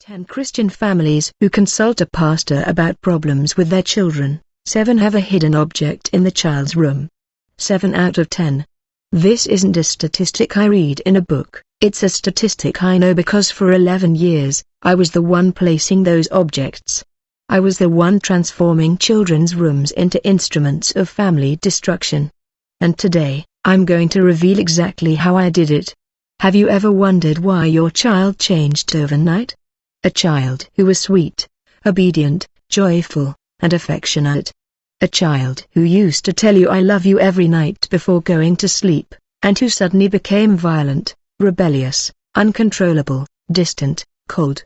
10 Christian families who consult a pastor about problems with their children. 7 have a hidden object in the child's room. 7 out of 10. This isn't a statistic I read in a book, it's a statistic I know because for 11 years, I was the one placing those objects. I was the one transforming children's rooms into instruments of family destruction. And today, I'm going to reveal exactly how I did it. Have you ever wondered why your child changed overnight? A child who was sweet, obedient, joyful, and affectionate. A child who used to tell you I love you every night before going to sleep, and who suddenly became violent, rebellious, uncontrollable, distant, cold.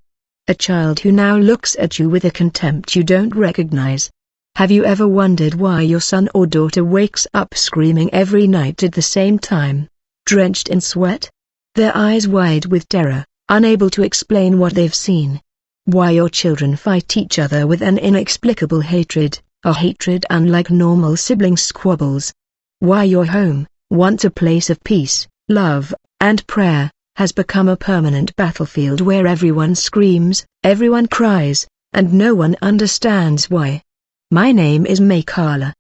A child who now looks at you with a contempt you don't recognize. Have you ever wondered why your son or daughter wakes up screaming every night at the same time, drenched in sweat? Their eyes wide with terror, unable to explain what they've seen. Why your children fight each other with an inexplicable hatred, a hatred unlike normal sibling squabbles. Why your home, once a place of peace, love, and prayer, has become a permanent battlefield where everyone screams, everyone cries, and no one understands why. My name is Makala.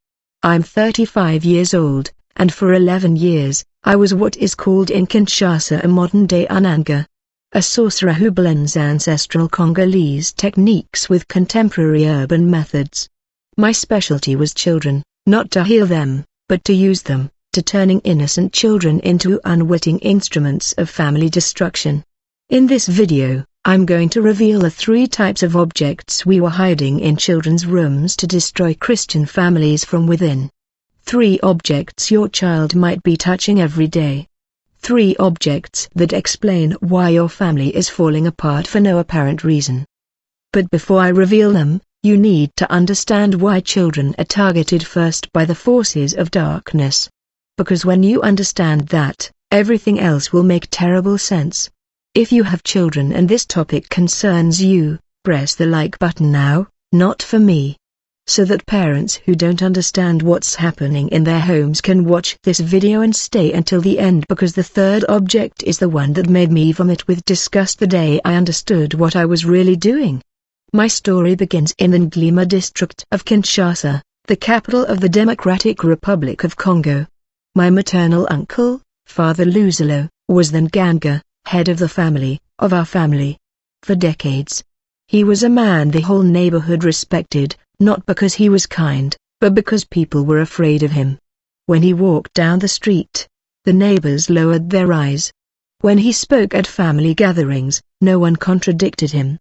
I'm 35 years old, and for 11 years, I was what is called in Kinshasa a modern-day Unanga. A sorcerer who blends ancestral Congolese techniques with contemporary urban methods. My specialty was children, not to heal them, but to use them, to turning innocent children into unwitting instruments of family destruction. In this video, I'm going to reveal the 3 types of objects we were hiding in children's rooms to destroy Christian families from within. 3 objects your child might be touching every day. 3 objects that explain why your family is falling apart for no apparent reason. But before I reveal them, you need to understand why children are targeted first by the forces of darkness. Because when you understand that, everything else will make terrible sense. If you have children and this topic concerns you, press the like button now, not for me. So that parents who don't understand what's happening in their homes can watch this video and stay until the end, because the 3rd object is the one that made me vomit with disgust the day I understood what I was really doing. My story begins in the Ngilima district of Kinshasa, the capital of the Democratic Republic of Congo. My maternal uncle, Father Luzolo, was the Nganga, head of the family, of our family. For decades. He was a man the whole neighborhood respected, not because he was kind, but because people were afraid of him. When he walked down the street, the neighbors lowered their eyes. When he spoke at family gatherings, no one contradicted him.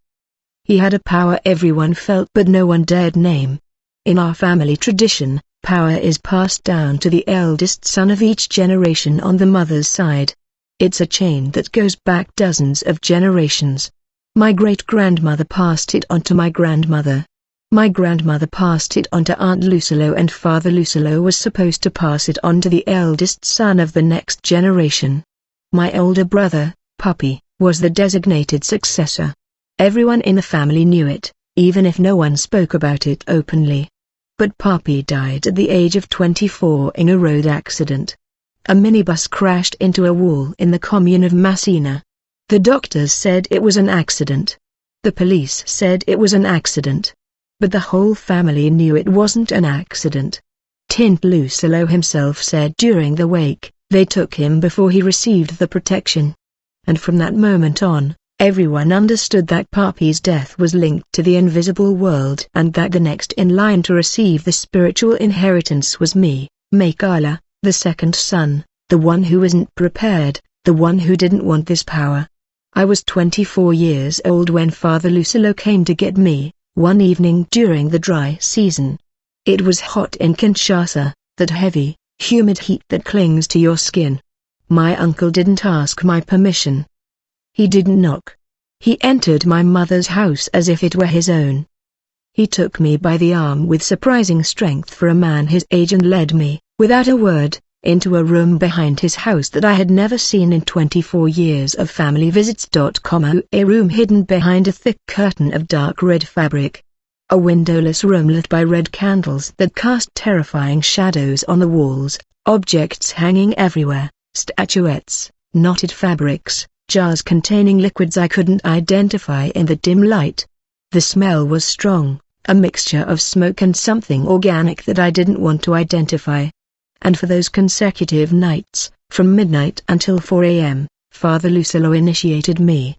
He had a power everyone felt but no one dared name. In our family tradition, power is passed down to the eldest son of each generation on the mother's side. It's a chain that goes back dozens of generations. My great-grandmother passed it on to my grandmother. My grandmother passed it on to Aunt Lucilo, and Father Lucilo was supposed to pass it on to the eldest son of the next generation. My older brother, Papi, was the designated successor. Everyone in the family knew it, even if no one spoke about it openly. But Papi died at the age of 24 in a road accident. A minibus crashed into a wall in the commune of Masina. The doctors said it was an accident. The police said it was an accident. But the whole family knew it wasn't an accident. Tint Lucilo himself said during the wake, they took him before he received the protection. And from that moment on, everyone understood that Papi's death was linked to the invisible world, and that the next in line to receive the spiritual inheritance was me, Makala, the 2nd son, the one who isn't prepared, the one who didn't want this power. I was 24 years old when Father Lucilo came to get me, one evening during the dry season. It was hot in Kinshasa, that heavy, humid heat that clings to your skin. My uncle didn't ask my permission. He didn't knock. He entered my mother's house as if it were his own. He took me by the arm with surprising strength for a man his age and led me, without a word, into a room behind his house that I had never seen in 24 years of family visits. A room hidden behind a thick curtain of dark red fabric. A windowless room lit by red candles that cast terrifying shadows on the walls, objects hanging everywhere, statuettes, knotted fabrics, jars containing liquids I couldn't identify in the dim light. The smell was strong, a mixture of smoke and something organic that I didn't want to identify. And for those consecutive nights, from midnight until 4 a.m., Father Lucillo initiated me.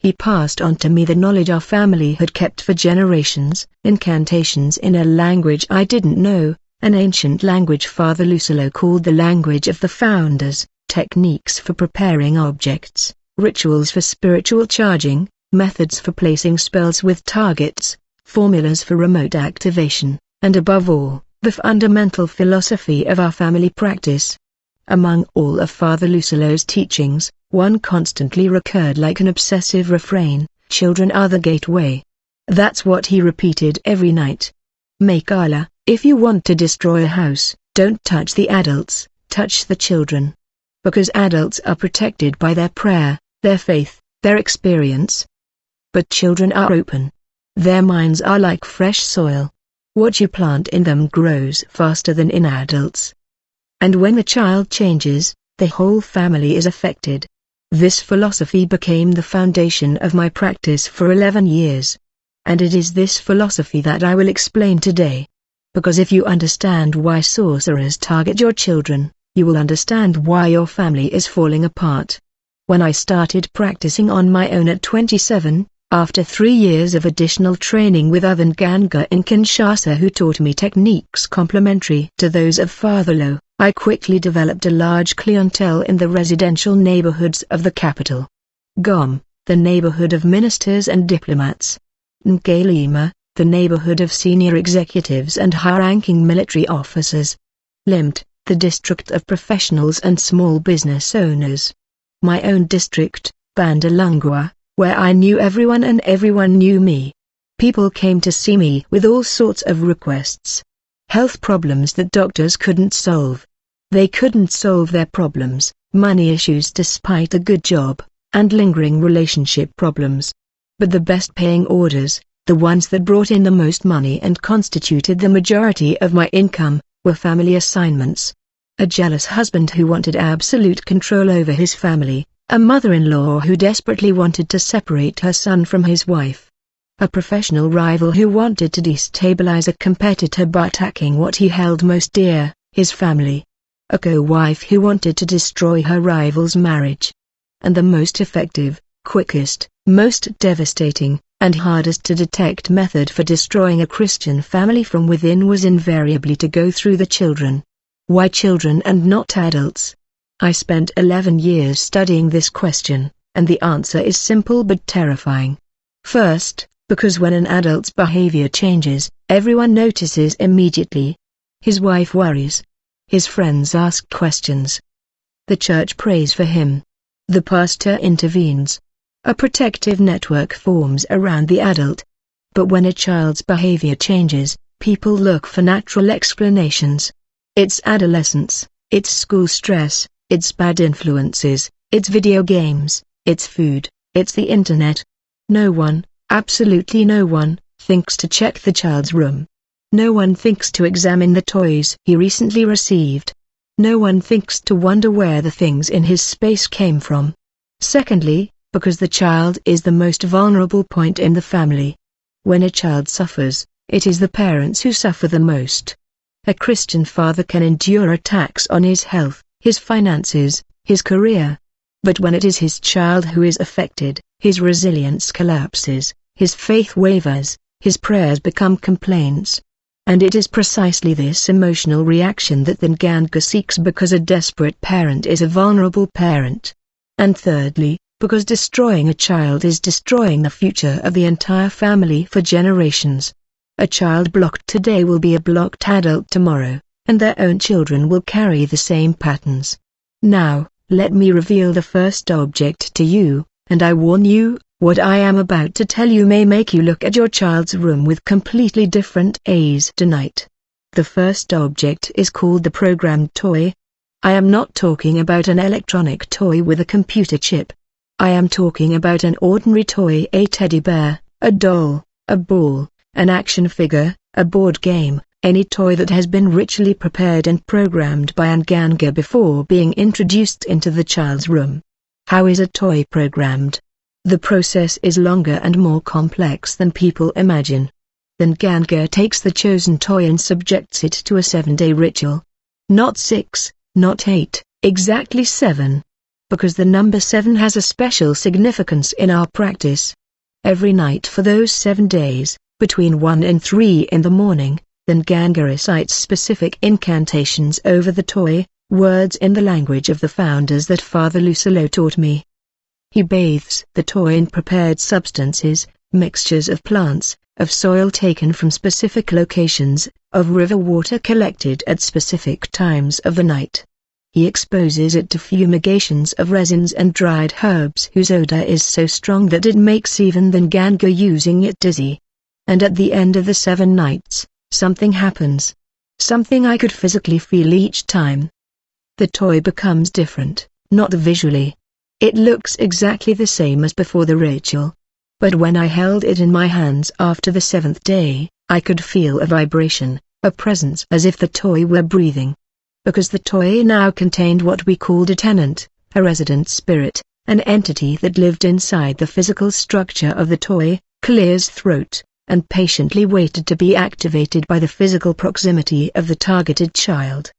He passed on to me the knowledge our family had kept for generations, incantations in a language I didn't know, an ancient language Father Lucillo called the language of the founders, techniques for preparing objects, rituals for spiritual charging, methods for placing spells with targets, formulas for remote activation, and above all, the fundamental philosophy of our family practice. Among all of Father Lucillo's teachings, one constantly recurred like an obsessive refrain: children are the gateway. That's what he repeated every night. Makala, if you want to destroy a house, don't touch the adults, touch the children. Because adults are protected by their prayer, their faith, their experience. But children are open. Their minds are like fresh soil. What you plant in them grows faster than in adults. And when the child changes, the whole family is affected. This philosophy became the foundation of my practice for 11 years. And it is this philosophy that I will explain today. Because if you understand why sorcerers target your children, you will understand why your family is falling apart. When I started practicing on my own at 27, after 3 years of additional training with Avan Ganga in Kinshasa who taught me techniques complementary to those of Father Lo, I quickly developed a large clientele in the residential neighborhoods of the capital. Gom, the neighborhood of ministers and diplomats. Ngalima, the neighborhood of senior executives and high-ranking military officers. Limt, the district of professionals and small business owners. My own district, Bandalungwa, where I knew everyone and everyone knew me. People came to see me with all sorts of requests. Health problems that doctors couldn't solve. They couldn't solve their problems, money issues despite a good job, and lingering relationship problems. But the best paying orders, the ones that brought in the most money and constituted the majority of my income, were family assignments. A jealous husband who wanted absolute control over his family, a mother-in-law who desperately wanted to separate her son from his wife. A professional rival who wanted to destabilize a competitor by attacking what he held most dear, his family. A co-wife who wanted to destroy her rival's marriage. And the most effective, quickest, most devastating, and hardest to detect method for destroying a Christian family from within was invariably to go through the children. Why children and not adults? I spent 11 years studying this question, and the answer is simple but terrifying. First, because when an adult's behavior changes, everyone notices immediately. His wife worries. His friends ask questions. The church prays for him. The pastor intervenes. A protective network forms around the adult. But when a child's behavior changes, people look for natural explanations. It's adolescence, it's school stress, it's bad influences, it's video games, it's food, it's the internet. No one, absolutely no one, thinks to check the child's room. No one thinks to examine the toys he recently received. No one thinks to wonder where the things in his space came from. Secondly, because the child is the most vulnerable point in the family. When a child suffers, it is the parents who suffer the most. A Christian father can endure attacks on his health, his finances, his career. But when it is his child who is affected, his resilience collapses, his faith wavers, his prayers become complaints. And it is precisely this emotional reaction that the Nganga seeks because a desperate parent is a vulnerable parent. And thirdly, because destroying a child is destroying the future of the entire family for generations. A child blocked today will be a blocked adult tomorrow, and their own children will carry the same patterns. Now, let me reveal the first object to you, and I warn you, what I am about to tell you may make you look at your child's room with completely different eyes tonight. The first object is called the programmed toy. I am not talking about an electronic toy with a computer chip. I am talking about an ordinary toy, a teddy bear, a doll, a ball, an action figure, a board game, any toy that has been ritually prepared and programmed by Nganga before being introduced into the child's room. How is a toy programmed? The process is longer and more complex than people imagine. Then Ganga takes the chosen toy and subjects it to a 7-day ritual. Not 6, not 8, exactly 7. Because the number 7 has a special significance in our practice. Every night for those 7 days, between 1 and 3 in the morning, then Ganga recites specific incantations over the toy, words in the language of the founders that Father Lucillo taught me. He bathes the toy in prepared substances, mixtures of plants, of soil taken from specific locations, of river water collected at specific times of the night. He exposes it to fumigations of resins and dried herbs whose odor is so strong that it makes even the Ganga using it dizzy. And at the end of the 7 nights, something happens. Something I could physically feel each time. The toy becomes different, not visually. It looks exactly the same as before the ritual. But when I held it in my hands after the 7th day, I could feel a vibration, a presence as if the toy were breathing. Because the toy now contained what we called a tenant, a resident spirit, an entity that lived inside the physical structure of the toy, clears throat, and patiently waited to be activated by the physical proximity of the targeted child.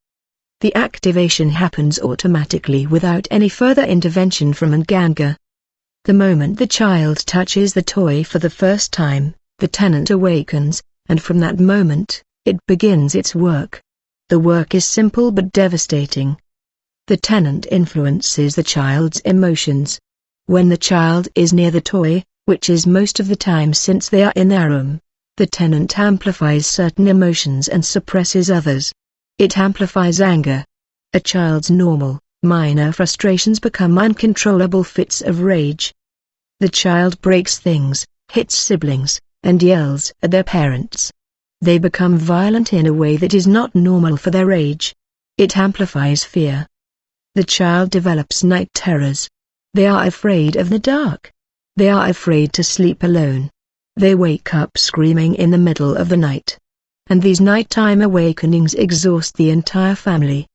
The activation happens automatically without any further intervention from an Ganga. The moment the child touches the toy for the first time, the tenant awakens, and from that moment, it begins its work. The work is simple but devastating. The tenant influences the child's emotions. When the child is near the toy, which is most of the time since they are in their room, the tenant amplifies certain emotions and suppresses others. It amplifies anger. A child's normal, minor frustrations become uncontrollable fits of rage. The child breaks things, hits siblings, and yells at their parents. They become violent in a way that is not normal for their age. It amplifies fear. The child develops night terrors. They are afraid of the dark. They are afraid to sleep alone. They wake up screaming in the middle of the night. And these nighttime awakenings exhaust the entire family.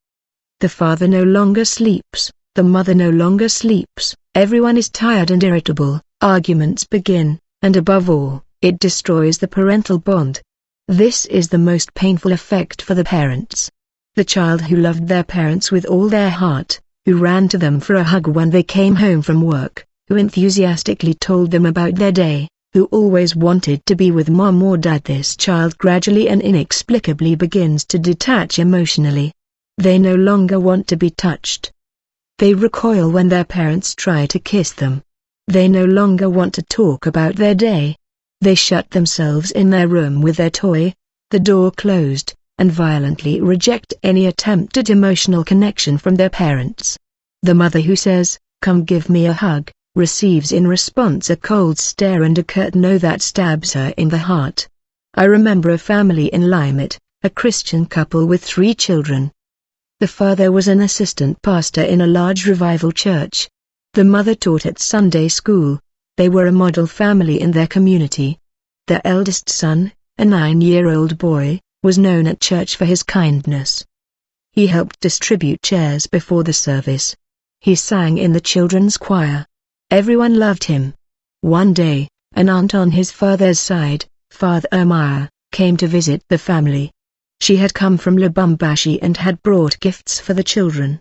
The father no longer sleeps, the mother no longer sleeps, everyone is tired and irritable, arguments begin, and above all, it destroys the parental bond. This is the most painful effect for the parents. The child who loved their parents with all their heart, who ran to them for a hug when they came home from work, who enthusiastically told them about their day, who always wanted to be with mom or dad. This child gradually and inexplicably begins to detach emotionally. They no longer want to be touched. They recoil when their parents try to kiss them. They no longer want to talk about their day. They shut themselves in their room with their toy, the door closed, and violently reject any attempt at emotional connection from their parents. The mother who says, "Come give me a hug," receives in response a cold stare and a curt no that stabs her in the heart. I remember a family in Limit, a Christian couple with 3 children. The father was an assistant pastor in a large revival church. The mother taught at Sunday school. They were a model family in their community. Their eldest son, a 9-year-old boy, was known at church for his kindness. He helped distribute chairs before the service. He sang in the children's choir. Everyone loved him. One day, an aunt on his father's side, Father Ermaya, came to visit the family. She had come from Lubumbashi and had brought gifts for the children.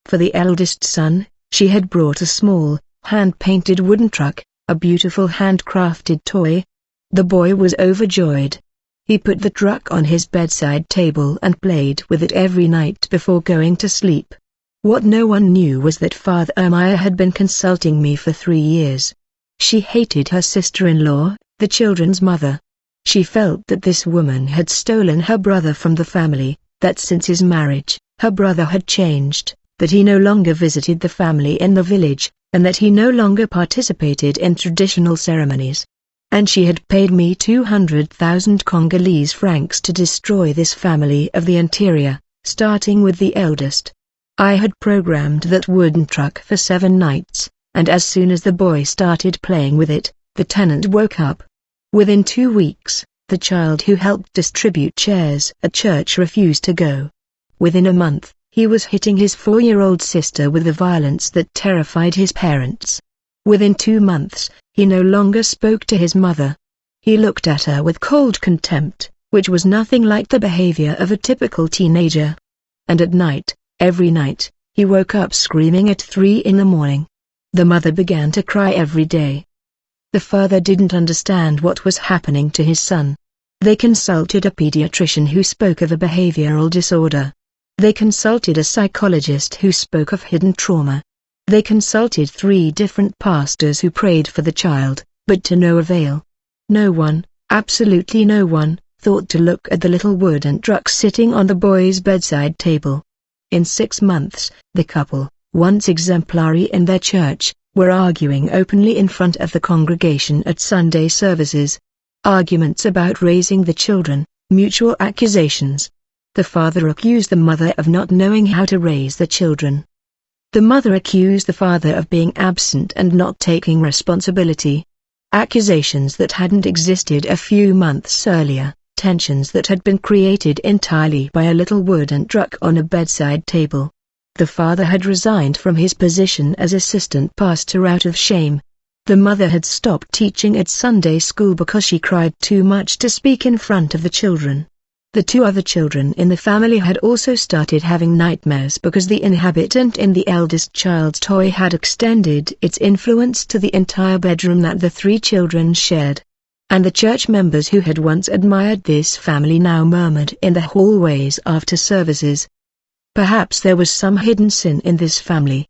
For the eldest son, she had brought a small, hand-painted wooden truck, a beautiful handcrafted toy. The boy was overjoyed. He put the truck on his bedside table and played with it every night before going to sleep. What no one knew was that Father Ermaya had been consulting me for 3 years. She hated her sister-in-law, the children's mother. She felt that this woman had stolen her brother from the family, that since his marriage, her brother had changed, that he no longer visited the family in the village, and that he no longer participated in traditional ceremonies. And she had paid me 200,000 Congolese francs to destroy this family of the interior, starting with the eldest. I had programmed that wooden truck for 7 nights, and as soon as the boy started playing with it, the tenant woke up. Within 2 weeks, the child who helped distribute chairs at church refused to go. Within a month, He was hitting his 4-year-old sister with a violence that terrified his parents. Within 2 months, he no longer spoke to his mother. He looked at her with cold contempt, which was nothing like the behavior of a typical teenager. And at night, every night, he woke up screaming at 3 in the morning. The mother began to cry every day. The father didn't understand what was happening to his son. They consulted a pediatrician who spoke of a behavioral disorder. They consulted a psychologist who spoke of hidden trauma. They consulted 3 different pastors who prayed for the child, but to no avail. No one, absolutely no one, thought to look at the little wooden truck sitting on the boy's bedside table. In 6 months, the couple, once exemplary in their church, were arguing openly in front of the congregation at Sunday services. Arguments about raising the children, mutual accusations. The father accused the mother of not knowing how to raise the children. The mother accused the father of being absent and not taking responsibility. Accusations that hadn't existed a few months earlier, tensions that had been created entirely by a little wooden truck on a bedside table. The father had resigned from his position as assistant pastor out of shame. The mother had stopped teaching at Sunday school because she cried too much to speak in front of the children. The 2 other children in the family had also started having nightmares because the inhabitant in the eldest child's toy had extended its influence to the entire bedroom that the 3 children shared. And the church members who had once admired this family now murmured in the hallways after services. Perhaps there was some hidden sin in this family.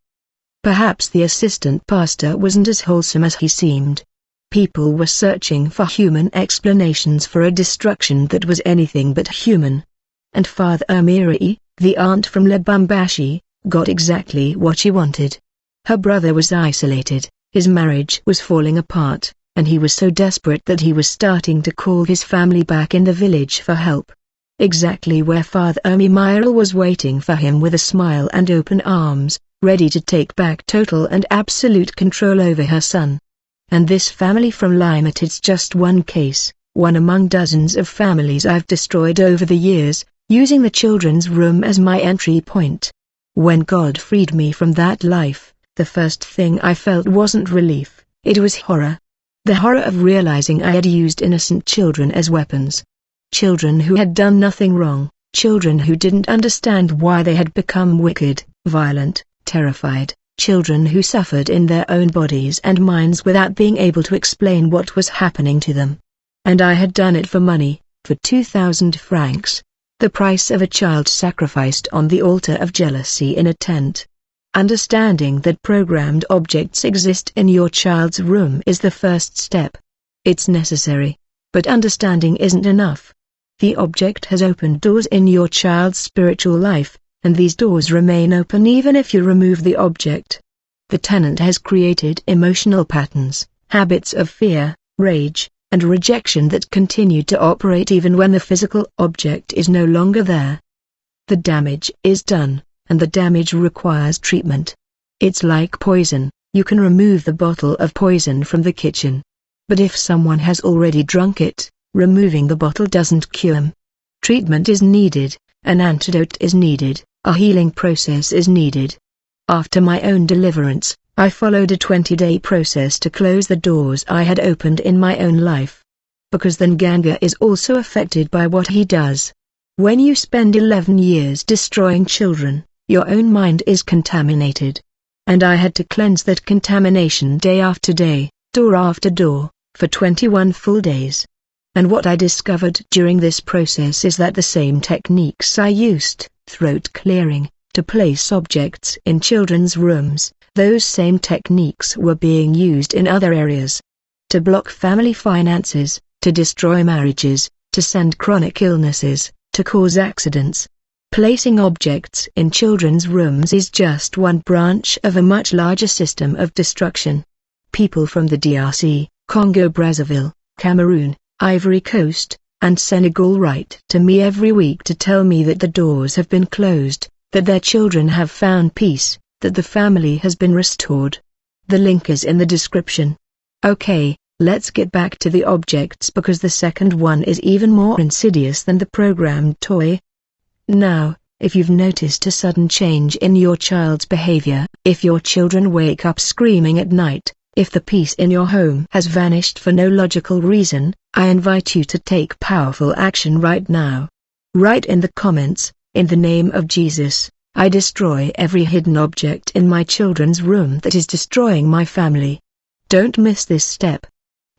Perhaps the assistant pastor wasn't as wholesome as he seemed. People were searching for human explanations for a destruction that was anything but human. And Father Amiri, the aunt from Lubumbashi, got exactly what she wanted. Her brother was isolated, his marriage was falling apart, and he was so desperate that he was starting to call his family back in the village for help. Exactly where Father Amiri was waiting for him with a smile and open arms, ready to take back total and absolute control over her son. And this family from Limited's just one case, one among dozens of families I've destroyed over the years, using the children's room as my entry point. When God freed me from that life, the first thing I felt wasn't relief, it was horror. The horror of realizing I had used innocent children as weapons. Children who had done nothing wrong, children who didn't understand why they had become wicked, violent, terrified. Children who suffered in their own bodies and minds without being able to explain what was happening to them. And I had done it for money, for 2,000 francs, the price of a child sacrificed on the altar of jealousy in a tent. Understanding that programmed objects exist in your child's room is the first step. It's necessary, but understanding isn't enough. The object has opened doors in your child's spiritual life, and these doors remain open even if you remove the object. The tenant has created emotional patterns, habits of fear, rage, and rejection that continue to operate even when the physical object is no longer there. The damage is done, and the damage requires treatment. It's like poison, you can remove the bottle of poison from the kitchen. But if someone has already drunk it, removing the bottle doesn't cure them. Treatment is needed, an antidote is needed. A healing process is needed. After my own deliverance, I followed a 20-day process to close the doors I had opened in my own life. Because then Ganga is also affected by what he does. When you spend 11 years destroying children, your own mind is contaminated. And I had to cleanse that contamination day after day, door after door, for 21 full days. And what I discovered during this process is that the same techniques I used, throat clearing, to place objects in children's rooms, those same techniques were being used in other areas. To block family finances, to destroy marriages, to send chronic illnesses, to cause accidents. Placing objects in children's rooms is just one branch of a much larger system of destruction. People from the DRC, Congo-Brazzaville, Cameroon, Ivory Coast, and Senegal write to me every week to tell me that the doors have been closed, that their children have found peace, that the family has been restored. The link is in the description. Okay, let's get back to the objects because the second one is even more insidious than the programmed toy. Now, If you've noticed a sudden change in your child's behavior, if your children wake up screaming at night, if the peace in your home has vanished for no logical reason, I invite you to take powerful action right now. Write in the comments, "In the name of Jesus, I destroy every hidden object in my children's room that is destroying my family." Don't miss this step.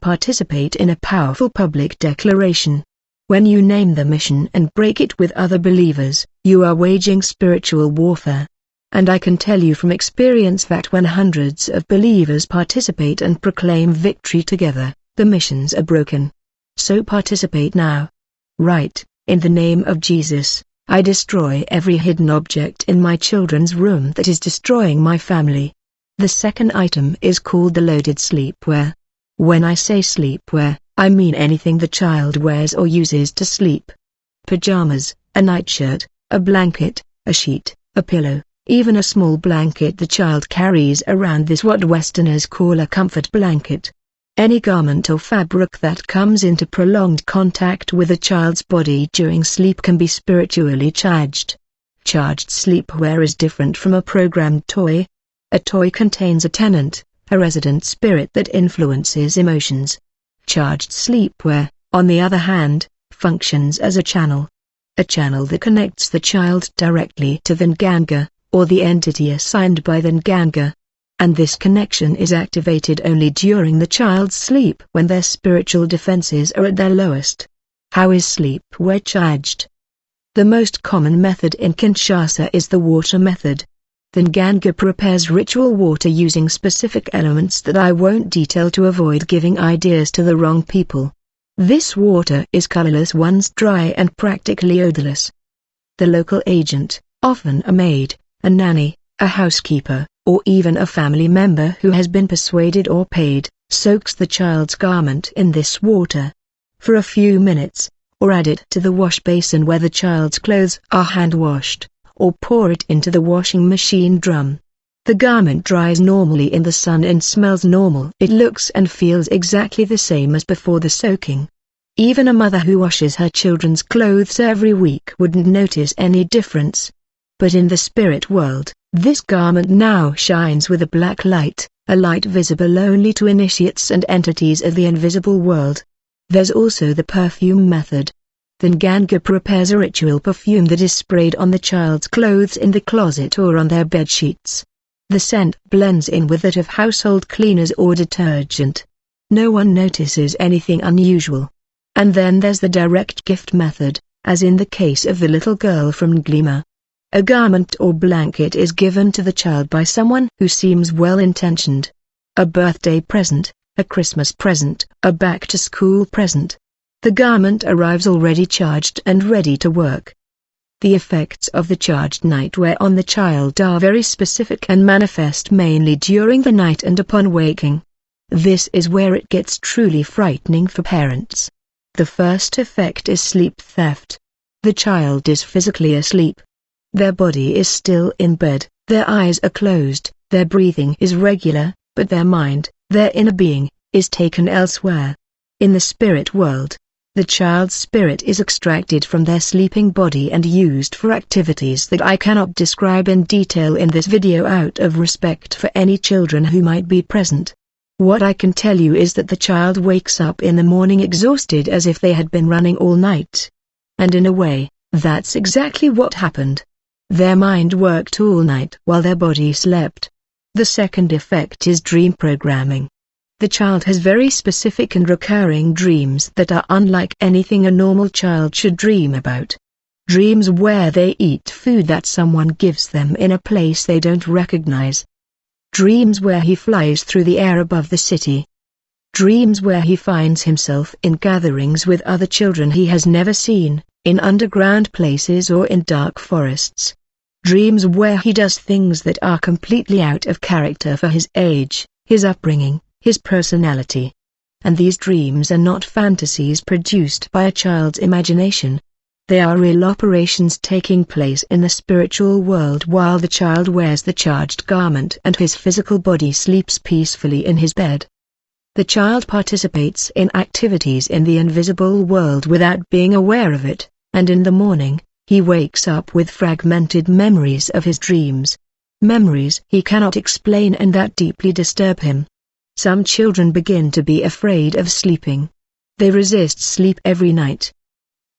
Participate in a powerful public declaration. When you name the mission and break it with other believers, you are waging spiritual warfare. And I can tell you from experience that when hundreds of believers participate and proclaim victory together, the missions are broken. So participate now. Write, "In the name of Jesus, I destroy every hidden object in my children's room that is destroying my family." The second item is called the loaded sleepwear. When I say sleepwear, I mean anything the child wears or uses to sleep. Pajamas, a nightshirt, a blanket, a sheet, a pillow, even a small blanket the child carries around. This what Westerners call a comfort blanket. Any garment or fabric that comes into prolonged contact with a child's body during sleep can be spiritually charged. Charged sleepwear is different from a programmed toy. A toy contains a tenant, a resident spirit that influences emotions. Charged sleepwear, on the other hand, functions as a channel. A channel that connects the child directly to the Nganga, or the entity assigned by the Nganga. And this connection is activated only during the child's sleep when their spiritual defenses are at their lowest. How is sleepwear charged? The most common method in Kinshasa is the water method. The Nganga prepares ritual water using specific elements that I won't detail to avoid giving ideas to the wrong people. This water is colorless once dry and practically odorless. The local agent, often a maid, a nanny, a housekeeper, or even a family member who has been persuaded or paid, soaks the child's garment in this water for a few minutes, or add it to the wash basin where the child's clothes are hand-washed, or pour it into the washing machine drum. The garment dries normally in the sun and smells normal. It looks and feels exactly the same as before the soaking. Even a mother who washes her children's clothes every week wouldn't notice any difference. But in the spirit world, this garment now shines with a black light, a light visible only to initiates and entities of the invisible world. There's also the perfume method. The Nganga prepares a ritual perfume that is sprayed on the child's clothes in the closet or on their bed sheets. The scent blends in with that of household cleaners or detergent. No one notices anything unusual. And then there's the direct gift method, as in the case of the little girl from Nglima. A garment or blanket is given to the child by someone who seems well-intentioned. A birthday present, a Christmas present, a back-to-school present. The garment arrives already charged and ready to work. The effects of the charged nightwear on the child are very specific and manifest mainly during the night and upon waking. This is where it gets truly frightening for parents. The first effect is sleep theft. The child is physically asleep. Their body is still in bed, their eyes are closed, their breathing is regular, but their mind, their inner being, is taken elsewhere. In the spirit world, the child's spirit is extracted from their sleeping body and used for activities that I cannot describe in detail in this video out of respect for any children who might be present. What I can tell you is that the child wakes up in the morning exhausted as if they had been running all night. And in a way, that's exactly what happened. Their mind worked all night while their body slept. The second effect is dream programming. The child has very specific and recurring dreams that are unlike anything a normal child should dream about. Dreams where they eat food that someone gives them in a place they don't recognize. Dreams where he flies through the air above the city. Dreams where he finds himself in gatherings with other children he has never seen, in underground places or in dark forests. Dreams where he does things that are completely out of character for his age, his upbringing, his personality. And these dreams are not fantasies produced by a child's imagination. They are real operations taking place in the spiritual world while the child wears the charged garment and his physical body sleeps peacefully in his bed. The child participates in activities in the invisible world without being aware of it, and in the morning, He wakes up with fragmented memories of his dreams. Memories he cannot explain and that deeply disturb him. Some children begin to be afraid of sleeping. They resist sleep every night.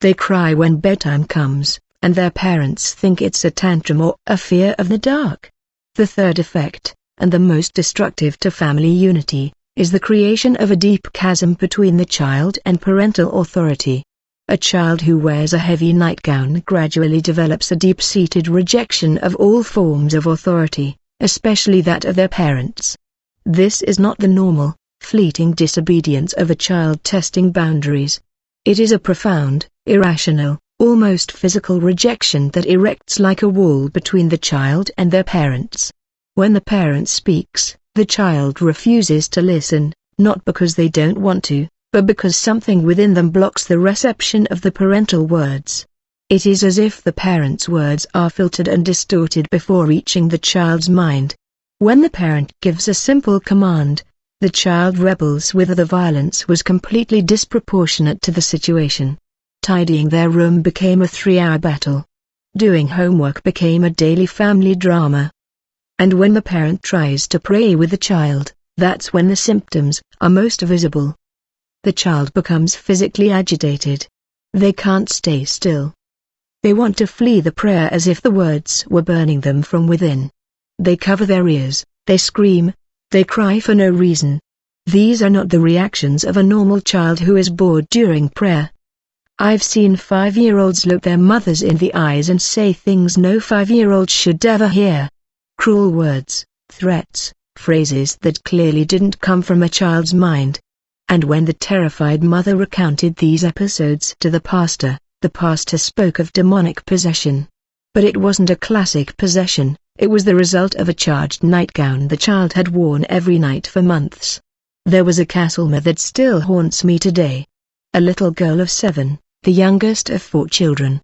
They cry when bedtime comes, and their parents think it's a tantrum or a fear of the dark. The third effect, and the most destructive to family unity, is the creation of a deep chasm between the child and parental authority. A child who wears a heavy nightgown gradually develops a deep-seated rejection of all forms of authority, especially that of their parents. This is not the normal, fleeting disobedience of a child testing boundaries. It is a profound, irrational, almost physical rejection that erects like a wall between the child and their parents. When the parent speaks, the child refuses to listen, not because they don't want to, but because something within them blocks the reception of the parental words. It is as if the parent's words are filtered and distorted before reaching the child's mind. When the parent gives a simple command, the child rebels whether the violence was completely disproportionate to the situation. Tidying their room became a 3-hour battle. Doing homework became a daily family drama. And when the parent tries to pray with the child, that's when the symptoms are most visible. The child becomes physically agitated. They can't stay still. They want to flee the prayer as if the words were burning them from within. They cover their ears, they scream, they cry for no reason. These are not the reactions of a normal child who is bored during prayer. I've seen 5-year-olds look their mothers in the eyes and say things no 5-year-old should ever hear. Cruel words, threats, phrases that clearly didn't come from a child's mind. And when the terrified mother recounted these episodes to the pastor spoke of demonic possession. But it wasn't a classic possession, it was the result of a charged nightgown the child had worn every night for months. There was a Castlemare that still haunts me today. A little girl of 7, the youngest of 4 children.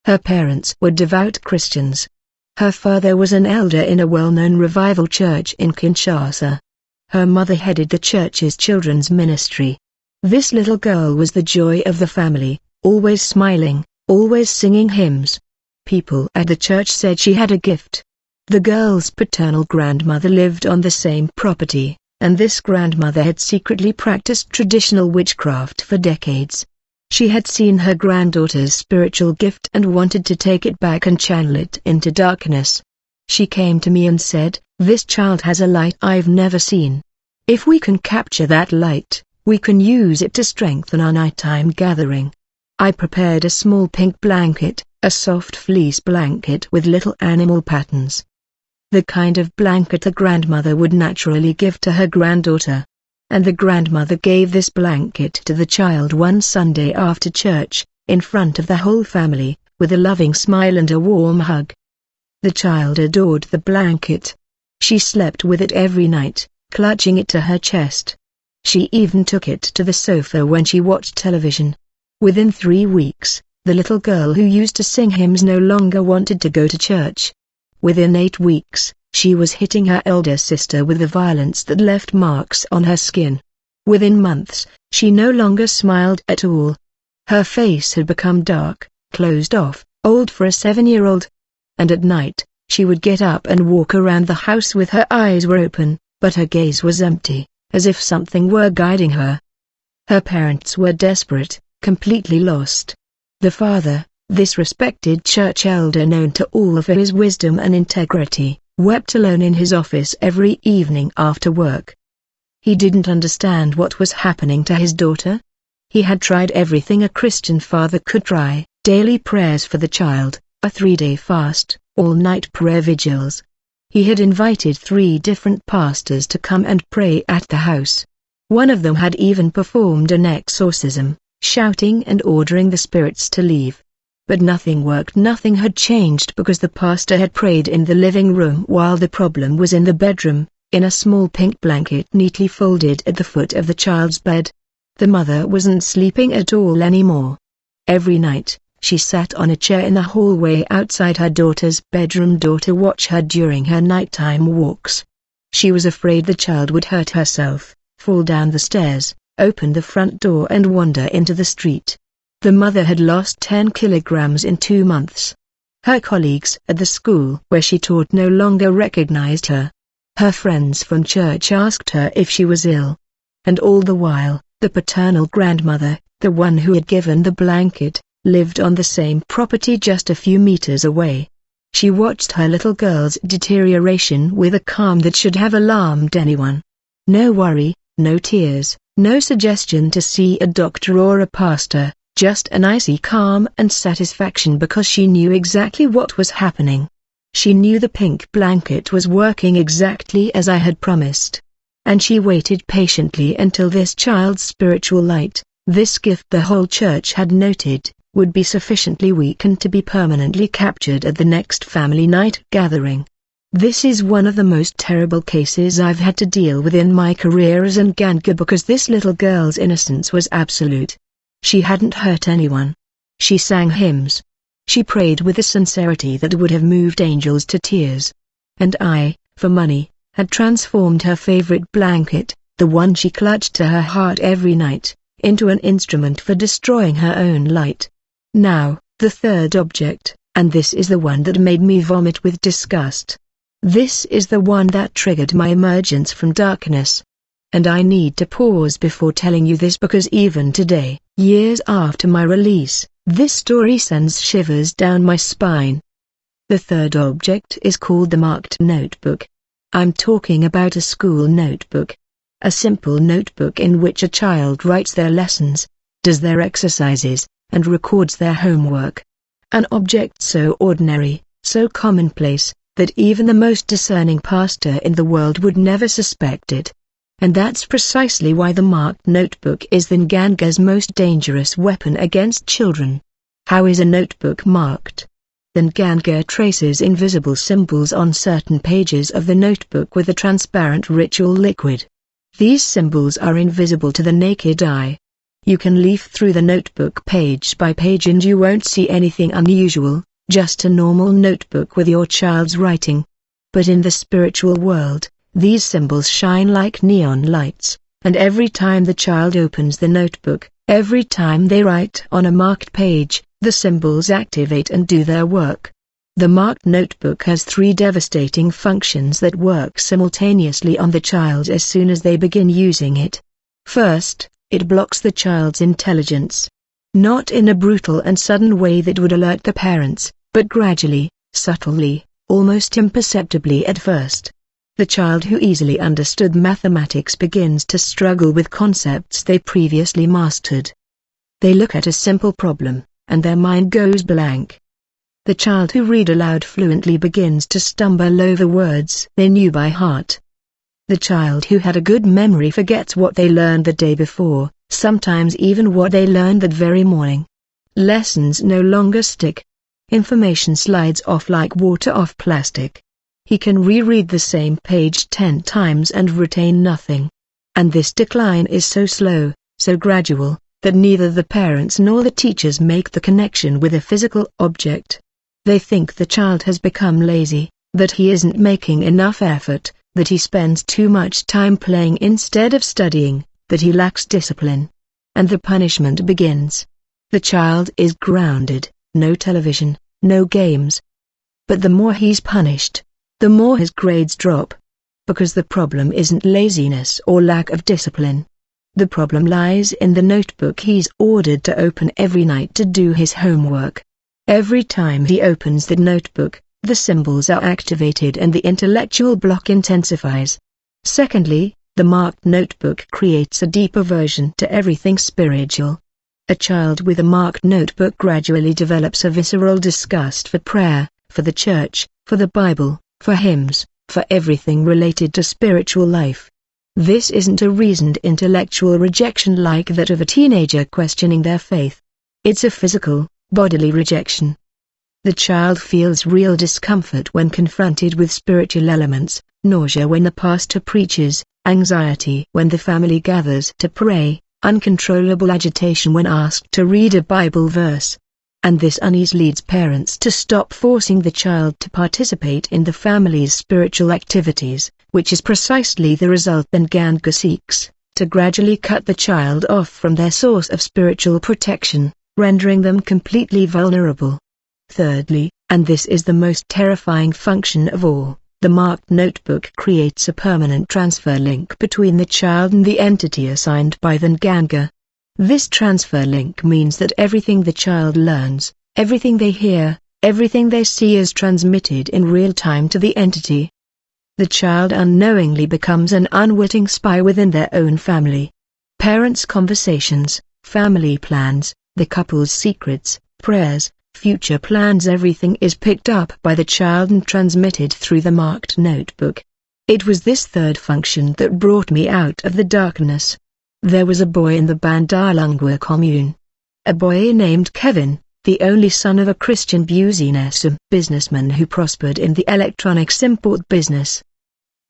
Her parents were devout Christians. Her father was an elder in a well-known revival church in Kinshasa. Her mother headed the church's children's ministry. This little girl was the joy of the family, always smiling, always singing hymns. People at the church said she had a gift. The girl's paternal grandmother lived on the same property, and this grandmother had secretly practiced traditional witchcraft for decades. She had seen her granddaughter's spiritual gift and wanted to take it back and channel it into darkness. She came to me and said, "This child has a light I've never seen. If we can capture that light, we can use it to strengthen our nighttime gathering." I prepared a small pink blanket, a soft fleece blanket with little animal patterns. The kind of blanket the grandmother would naturally give to her granddaughter. And the grandmother gave this blanket to the child one Sunday after church, in front of the whole family, with a loving smile and a warm hug. The child adored the blanket. She slept with it every night, clutching it to her chest. She even took it to the sofa when she watched television. Within 3 weeks, the little girl who used to sing hymns no longer wanted to go to church. Within 8 weeks, she was hitting her elder sister with a violence that left marks on her skin. Within months, she no longer smiled at all. Her face had become dark, closed off, old for a 7-year-old. And at night, she would get up and walk around the house with her eyes were open, but her gaze was empty, as if something were guiding her. Her parents were desperate, completely lost. The father, this respected church elder known to all for his wisdom and integrity, wept alone in his office every evening after work. He didn't understand what was happening to his daughter. He had tried everything a Christian father could try, daily prayers for the child, a 3-day fast, all-night prayer vigils. He had invited 3 different pastors to come and pray at the house. One of them had even performed an exorcism, shouting and ordering the spirits to leave. But nothing worked. Nothing had changed because the pastor had prayed in the living room while the problem was in the bedroom, in a small pink blanket neatly folded at the foot of the child's bed. The mother wasn't sleeping at all anymore. Every night, she sat on a chair in the hallway outside her daughter's bedroom door to watch her during her nighttime walks. She was afraid the child would hurt herself, fall down the stairs, open the front door and wander into the street. The mother had lost 10 kilograms in 2 months. Her colleagues at the school where she taught no longer recognized her. Her friends from church asked her if she was ill. And all the while, the paternal grandmother, the one who had given the blanket, lived on the same property just a few meters away. She watched her little girl's deterioration with a calm that should have alarmed anyone. No worry, no tears, no suggestion to see a doctor or a pastor, just an icy calm and satisfaction because she knew exactly what was happening. She knew the pink blanket was working exactly as I had promised. And she waited patiently until this child's spiritual light, this gift the whole church had noted, would be sufficiently weakened to be permanently captured at the next family night gathering. This is one of the most terrible cases I've had to deal with in my career as an Ganga because this little girl's innocence was absolute. She hadn't hurt anyone. She sang hymns. She prayed with a sincerity that would have moved angels to tears. And I, for money, had transformed her favorite blanket, the one she clutched to her heart every night, into an instrument for destroying her own light. Now, the third object, and this is the one that made me vomit with disgust. This is the one that triggered my emergence from darkness. And I need to pause before telling you this because even today, years after my release, this story sends shivers down my spine. The third object is called the marked notebook. I'm talking about a school notebook. A simple notebook in which a child writes their lessons, does their exercises, and records their homework. An object so ordinary, so commonplace, that even the most discerning pastor in the world would never suspect it. And that's precisely why the marked notebook is the Ganga's most dangerous weapon against children. How is a notebook marked? The Ganga traces invisible symbols on certain pages of the notebook with a transparent ritual liquid. These symbols are invisible to the naked eye. You can leaf through the notebook page by page and you won't see anything unusual, just a normal notebook with your child's writing. But in the spiritual world, these symbols shine like neon lights, and every time the child opens the notebook, every time they write on a marked page, the symbols activate and do their work. The marked notebook has 3 devastating functions that work simultaneously on the child as soon as they begin using it. First, it blocks the child's intelligence. Not in a brutal and sudden way that would alert the parents, but gradually, subtly, almost imperceptibly at first. The child who easily understood mathematics begins to struggle with concepts they previously mastered. They look at a simple problem, and their mind goes blank. The child who read aloud fluently begins to stumble over words they knew by heart. The child who had a good memory forgets what they learned the day before, sometimes even what they learned that very morning. Lessons no longer stick. Information slides off like water off plastic. He can reread the same page 10 times and retain nothing. And this decline is so slow, so gradual, that neither the parents nor the teachers make the connection with a physical object. They think the child has become lazy, that he isn't making enough effort, that he spends too much time playing instead of studying, that he lacks discipline. And the punishment begins. The child is grounded, no television, no games. But the more he's punished, the more his grades drop. Because the problem isn't laziness or lack of discipline. The problem lies in the notebook he's ordered to open every night to do his homework. Every time he opens the notebook, the symbols are activated and the intellectual block intensifies. Secondly, the marked notebook creates a deep aversion to everything spiritual. A child with a marked notebook gradually develops a visceral disgust for prayer, for the church, for the Bible, for hymns, for everything related to spiritual life. This isn't a reasoned intellectual rejection like that of a teenager questioning their faith. It's a physical, bodily rejection. The child feels real discomfort when confronted with spiritual elements, nausea when the pastor preaches, anxiety when the family gathers to pray, uncontrollable agitation when asked to read a Bible verse. And this unease leads parents to stop forcing the child to participate in the family's spiritual activities, which is precisely the result that Ganga seeks, to gradually cut the child off from their source of spiritual protection. rendering them completely vulnerable. Thirdly, and this is the most terrifying function of all, the marked notebook creates a permanent transfer link between the child and the entity assigned by the Nganga. This transfer link means that everything the child learns, everything they hear, everything they see is transmitted in real time to the entity. The child unknowingly becomes an unwitting spy within their own family. Parents' conversations, family plans, the couple's secrets, prayers, future plans, everything is picked up by the child and transmitted through the marked notebook. It was this third function that brought me out of the darkness. There was a boy in the Bandar-Lungwa commune. A boy named Kevin, the only son of a Christian businessman who prospered in the electronics import business.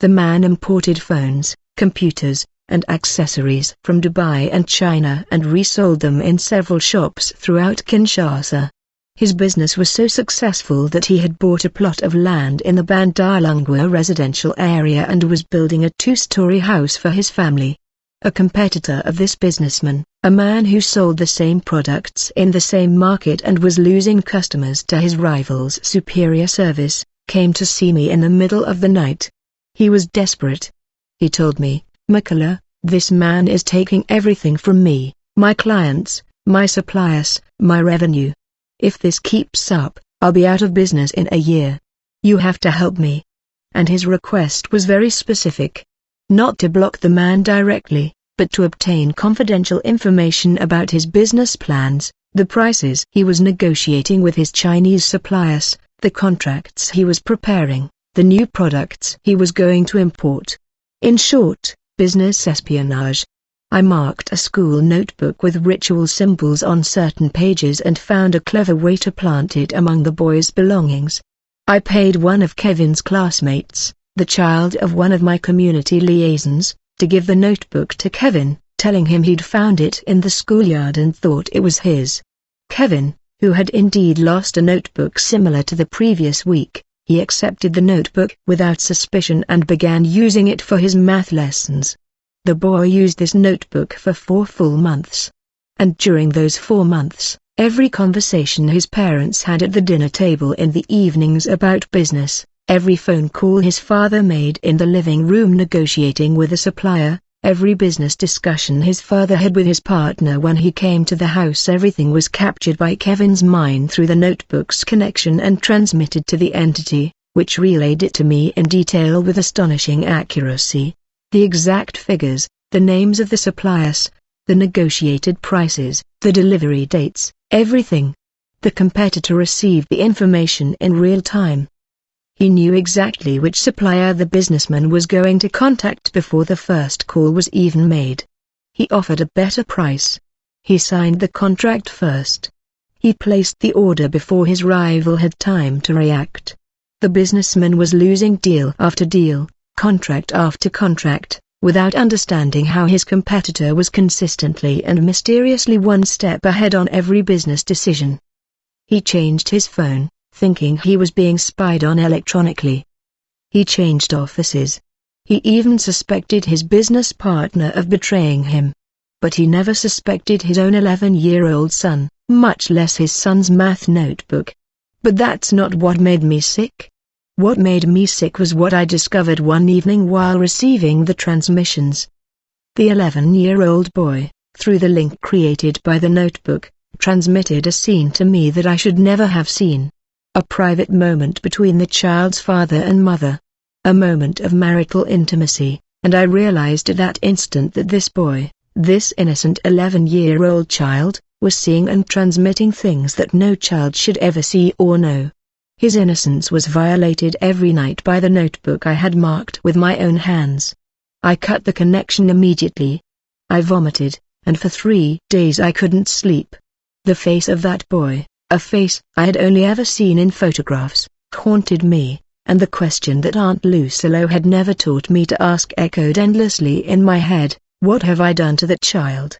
The man imported phones, computers, and accessories from Dubai and China and resold them in several shops throughout Kinshasa. His business was so successful that he had bought a plot of land in the Bandar-Lungwa residential area and was building a two-story house for his family. A competitor of this businessman, a man who sold the same products in the same market and was losing customers to his rival's superior service, came to see me in the middle of the night. He was desperate. He told me, "Makala, this man is taking everything from me, my clients, my suppliers, my revenue. If this keeps up, I'll be out of business in a year. You have to help me." And his request was very specific. Not to block the man directly, but to obtain confidential information about his business plans, the prices he was negotiating with his Chinese suppliers, the contracts he was preparing, the new products he was going to import. In short, business espionage. I marked a school notebook with ritual symbols on certain pages and found a clever way to plant it among the boy's belongings. I paid one of Kevin's classmates, the child of one of my community liaisons, to give the notebook to Kevin, telling him he'd found it in the schoolyard and thought it was his. Kevin, who had indeed lost a notebook similar to the previous week, he accepted the notebook without suspicion and began using it for his math lessons. The boy used this notebook for 4 full months. And during those 4 months, every conversation his parents had at the dinner table in the evenings about business, every phone call his father made in the living room negotiating with a supplier, every business discussion his father had with his partner when he came to the house, everything was captured by Kevin's mind through the notebook's connection and transmitted to the entity, which relayed it to me in detail with astonishing accuracy. The exact figures, the names of the suppliers, the negotiated prices, the delivery dates, everything. The competitor received the information in real time. He knew exactly which supplier the businessman was going to contact before the first call was even made. He offered a better price. He signed the contract first. He placed the order before his rival had time to react. The businessman was losing deal after deal, contract after contract, without understanding how his competitor was consistently and mysteriously one step ahead on every business decision. He changed his phone, thinking he was being spied on electronically. He changed offices. He even suspected his business partner of betraying him. But he never suspected his own 11-year-old son, much less his son's math notebook. But that's not what made me sick. What made me sick was what I discovered one evening while receiving the transmissions. The 11-year-old boy, through the link created by the notebook, transmitted a scene to me that I should never have seen. A private moment between the child's father and mother. A moment of marital intimacy, and I realized at that instant that this boy, this innocent 11-year-old child, was seeing and transmitting things that no child should ever see or know. His innocence was violated every night by the notebook I had marked with my own hands. I cut the connection immediately. I vomited, and for 3 days I couldn't sleep. The face of that boy, a face I had only ever seen in photographs, haunted me, and the question that Aunt Lucilla had never taught me to ask echoed endlessly in my head: what have I done to that child?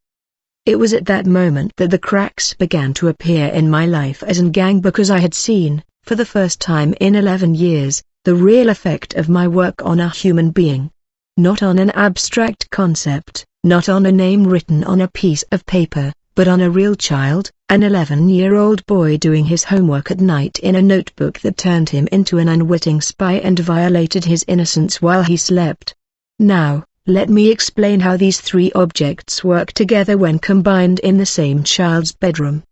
It was at that moment that the cracks began to appear in my life as Ngang, because I had seen, for the first time in 11 years, the real effect of my work on a human being. Not on an abstract concept, not on a name written on a piece of paper, but on a real child, an 11-year-old boy doing his homework at night in a notebook that turned him into an unwitting spy and violated his innocence while he slept. Now, let me explain how these three objects work together when combined in the same child's bedroom.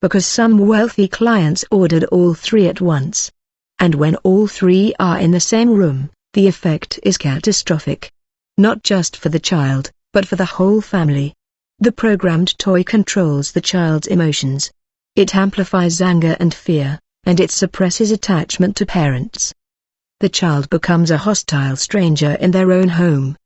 Because some wealthy clients ordered all three at once. And when all three are in the same room, the effect is catastrophic. Not just for the child, but for the whole family. The programmed toy controls the child's emotions. It amplifies anger and fear, and it suppresses attachment to parents. The child becomes a hostile stranger in their own home.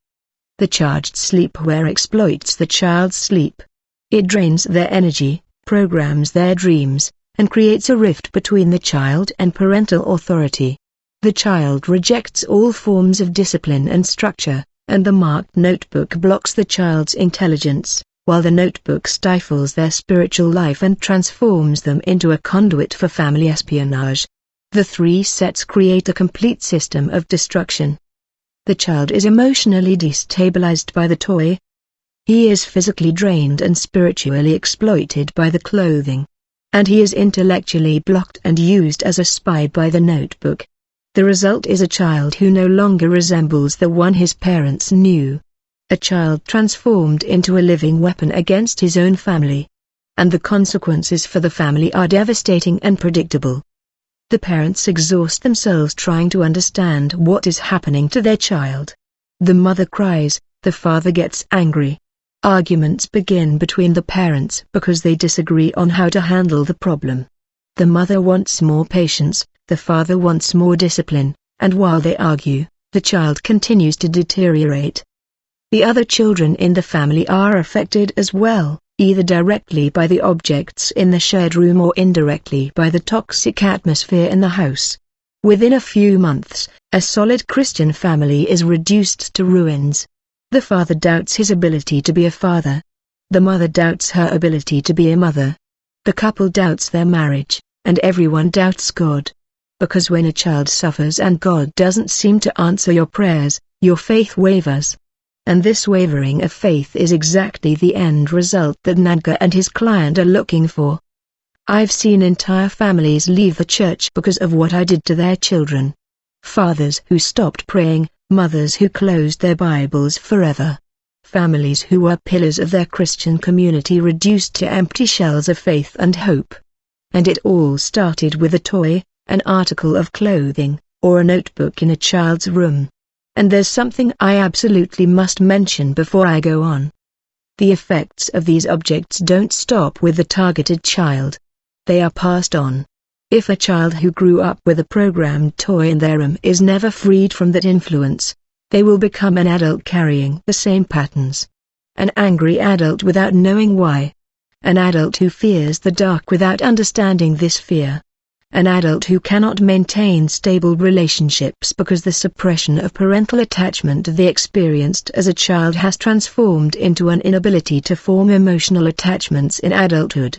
The charged sleepwear exploits the child's sleep. It drains their energy, programs their dreams, and creates a rift between the child and parental authority. The child rejects all forms of discipline and structure, and the marked notebook blocks the child's intelligence, while the notebook stifles their spiritual life and transforms them into a conduit for family espionage. The three sets create a complete system of destruction. The child is emotionally destabilized by the toy. He is physically drained and spiritually exploited by the clothing. And he is intellectually blocked and used as a spy by the notebook. The result is a child who no longer resembles the one his parents knew. A child transformed into a living weapon against his own family. And the consequences for the family are devastating and predictable. The parents exhaust themselves trying to understand what is happening to their child. The mother cries, the father gets angry. Arguments begin between the parents because they disagree on how to handle the problem. The mother wants more patience, the father wants more discipline, and while they argue, the child continues to deteriorate. The other children in the family are affected as well, either directly by the objects in the shared room or indirectly by the toxic atmosphere in the house. Within a few months, a solid Christian family is reduced to ruins. The father doubts his ability to be a father. The mother doubts her ability to be a mother. The couple doubts their marriage, and everyone doubts God. Because when a child suffers and God doesn't seem to answer your prayers, your faith wavers. And this wavering of faith is exactly the end result that Naga and his client are looking for. I've seen entire families leave the church because of what I did to their children. Fathers who stopped praying, mothers who closed their Bibles forever. Families who were pillars of their Christian community reduced to empty shells of faith and hope. And it all started with a toy, an article of clothing, or a notebook in a child's room. And there's something I absolutely must mention before I go on. The effects of these objects don't stop with the targeted child. They are passed on. If a child who grew up with a programmed toy in their room is never freed from that influence, they will become an adult carrying the same patterns. An angry adult without knowing why. An adult who fears the dark without understanding this fear. An adult who cannot maintain stable relationships because the suppression of parental attachment they experienced as a child has transformed into an inability to form emotional attachments in adulthood.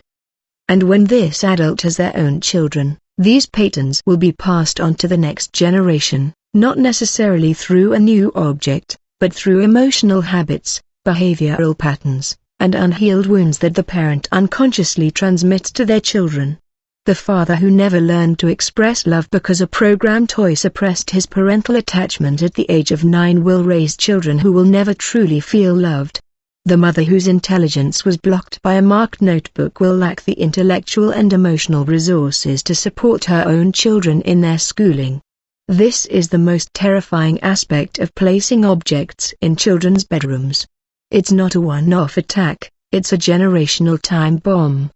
And when this adult has their own children, these patterns will be passed on to the next generation, not necessarily through a new object, but through emotional habits, behavioral patterns, and unhealed wounds that the parent unconsciously transmits to their children. The father who never learned to express love because a programmed toy suppressed his parental attachment at the age of 9 will raise children who will never truly feel loved. The mother whose intelligence was blocked by a marked notebook will lack the intellectual and emotional resources to support her own children in their schooling. This is the most terrifying aspect of placing objects in children's bedrooms. It's not a one-off attack, it's a generational time bomb.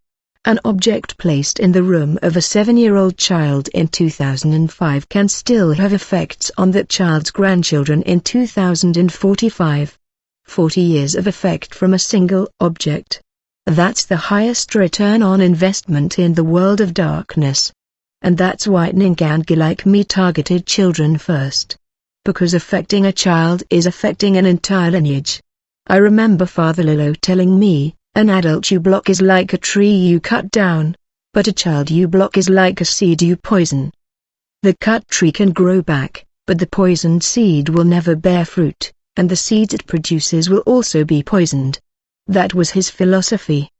An object placed in the room of a 7-year-old child in 2005 can still have effects on that child's grandchildren in 2045. 40 years of effect from a single object. That's the highest return on investment in the world of darkness. And that's why Ningangi like me targeted children first. Because affecting a child is affecting an entire lineage. I remember Father Lilo telling me, an adult you block is like a tree you cut down, but a child you block is like a seed you poison. The cut tree can grow back, but the poisoned seed will never bear fruit, and the seed it produces will also be poisoned. That was his philosophy.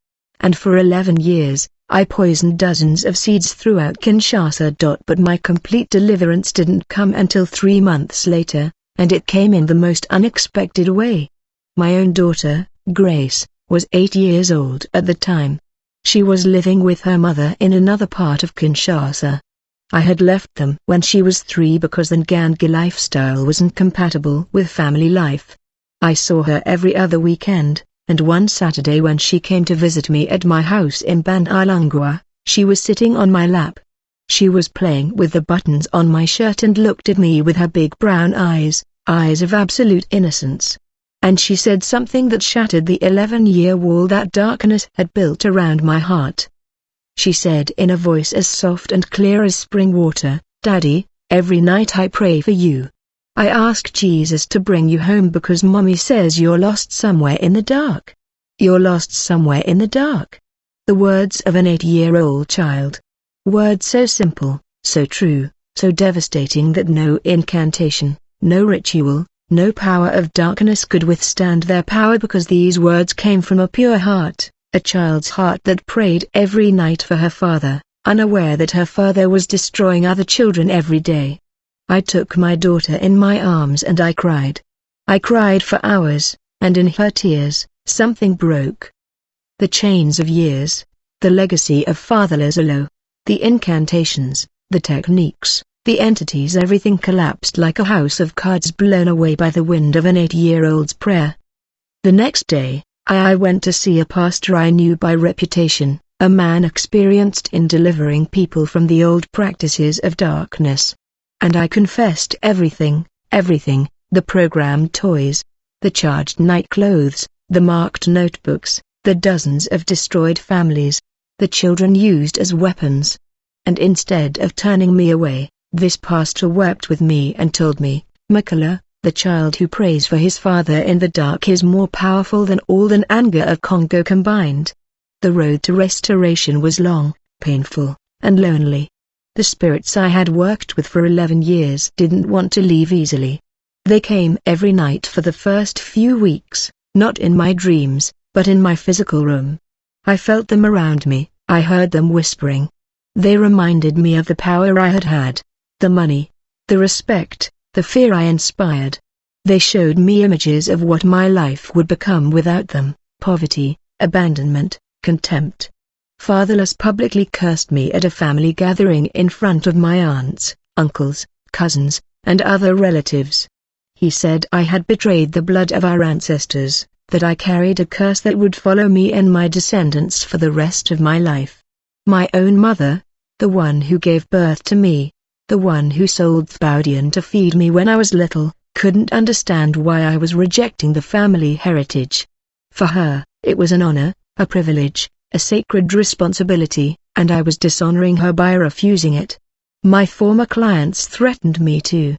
and for 11 years, I poisoned dozens of seeds throughout Kinshasa. But my complete deliverance didn't come until 3 months later, and it came in the most unexpected way. My own daughter, Grace, was 8 years old at the time. She was living with her mother in another part of Kinshasa. I had left them when she was 3 because the Nganga lifestyle wasn't compatible with family life. I saw her every other weekend, and one Saturday when she came to visit me at my house in Bandilungwa, she was sitting on my lap. She was playing with the buttons on my shirt and looked at me with her big brown eyes, eyes of absolute innocence. And she said something that shattered the 11-year wall that darkness had built around my heart. She said in a voice as soft and clear as spring water, "Daddy, every night I pray for you. I ask Jesus to bring you home because Mommy says you're lost somewhere in the dark. You're lost somewhere in the dark." The words of an 8-year-old child. Words so simple, so true, so devastating that no incantation, no ritual, no power of darkness could withstand their power because these words came from a pure heart, a child's heart that prayed every night for her father, unaware that her father was destroying other children every day. I took my daughter in my arms and I cried. I cried for hours, and in her tears, something broke. The chains of years, the legacy of fatherless Olo, the incantations, the techniques, the entities, everything collapsed like a house of cards blown away by the wind of an 8-year-old's prayer. The next day, I went to see a pastor I knew by reputation, a man experienced in delivering people from the old practices of darkness. And I confessed everything, the programmed toys, the charged night clothes, the marked notebooks, the dozens of destroyed families, the children used as weapons. And instead of turning me away, this pastor wept with me and told me, "Makala, the child who prays for his father in the dark is more powerful than all the Nganga of Congo combined." The road to restoration was long, painful, and lonely. The spirits I had worked with for 11 years didn't want to leave easily. They came every night for the first few weeks, not in my dreams, but in my physical room. I felt them around me, I heard them whispering. They reminded me of the power I had had, the money, the respect, the fear I inspired. They showed me images of what my life would become without them: poverty, abandonment, contempt. Fatherless publicly cursed me at a family gathering in front of my aunts, uncles, cousins, and other relatives. He said I had betrayed the blood of our ancestors, that I carried a curse that would follow me and my descendants for the rest of my life. My own mother, the one who gave birth to me, the one who sold Thbaudian to feed me when I was little, couldn't understand why I was rejecting the family heritage. For her, it was an honor, a privilege, a sacred responsibility, and I was dishonoring her by refusing it. My former clients threatened me too.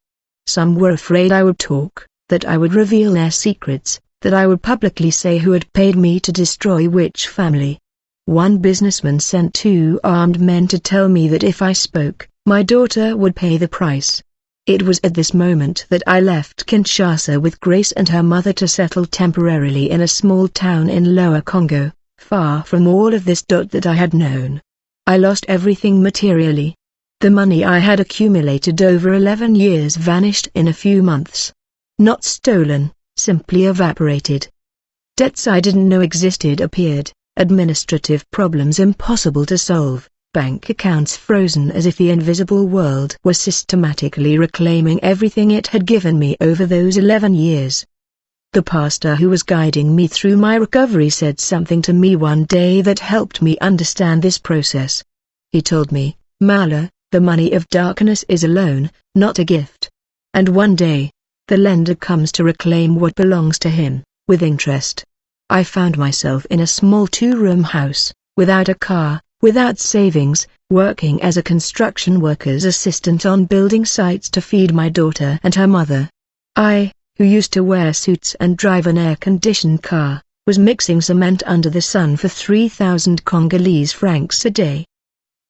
Some were afraid I would talk, that I would reveal their secrets, that I would publicly say who had paid me to destroy which family. One businessman sent 2 armed men to tell me that if I spoke, my daughter would pay the price. It was at this moment that I left Kinshasa with Grace and her mother to settle temporarily in a small town in Lower Congo, far from all of this. That I had known. I lost everything materially. The money I had accumulated over 11 years vanished in a few months. Not stolen, simply evaporated. Debts I didn't know existed appeared, administrative problems impossible to solve, bank accounts frozen as if the invisible world was systematically reclaiming everything it had given me over those 11 years. The pastor who was guiding me through my recovery said something to me one day that helped me understand this process. He told me, "Mala, the money of darkness is a loan, not a gift. And one day, the lender comes to reclaim what belongs to him, with interest." I found myself in a small 2-room house, without a car, without savings, working as a construction worker's assistant on building sites to feed my daughter and her mother. I, who used to wear suits and drive an air-conditioned car, was mixing cement under the sun for 3,000 Congolese francs a day.